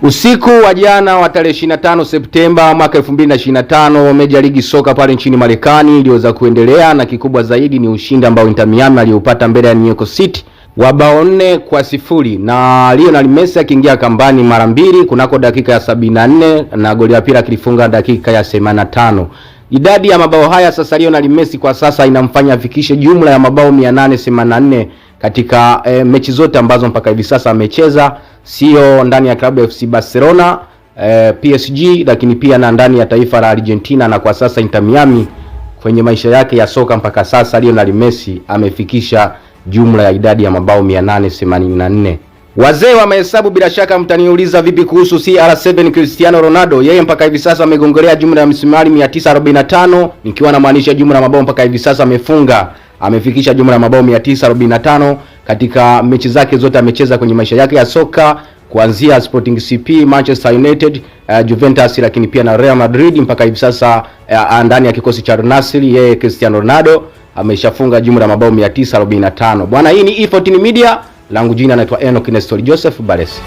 Usiku wa jana wa tarehe 25 Septemba mwaka 2025, Major League Soccer pale nchini Marekani iliweza kuendelea, na kikubwa zaidi ni ushindi ambao Inter Miami aliupata mbele ya New York City wa bao 4-0, na Lionel Messi akiingia kambani mara mbili kunako dakika ya 74 na goli la pili kilifunga dakika ya 85. Idadi ya mabao haya sasa Lionel Messi kwa sasa inamfanya afikishe jumla ya mabao 884 katika mechi zote ambazo mpaka hivi sasa amecheza, sio ndani ya klabu ya FC Barcelona, PSG, lakini pia na ndani ya taifa la Argentina. Na kwa sasa Inter Miami kwenye maisha yake ya soka mpaka sasa Lionel Messi amefikisha jumla ya idadi ya mabao 884. Wazee wa mahesabu bila shaka mtaniuliza vipi kuhusu CR7 Cristiano Ronaldo. Yeye mpaka hivi sasa amegongelea jumla ya misumari 945, nikiwa na maanisha jumla ya mabao mpaka hivi sasa amefikisha jumla ya mabao 945 katika mechi zake zote amecheza kwenye maisha yake ya soka, kuanzia Sporting CP, Manchester United, Juventus, lakini pia na Real Madrid. Mpaka hivi sasa ndani ya kikosi cha Al Nassr yeye Cristiano Ronaldo ameshafunga jumla ya mabao 945. Bwana, hii ni E14 Media, langu jina naitwa Enoch Nestor Joseph Balesi.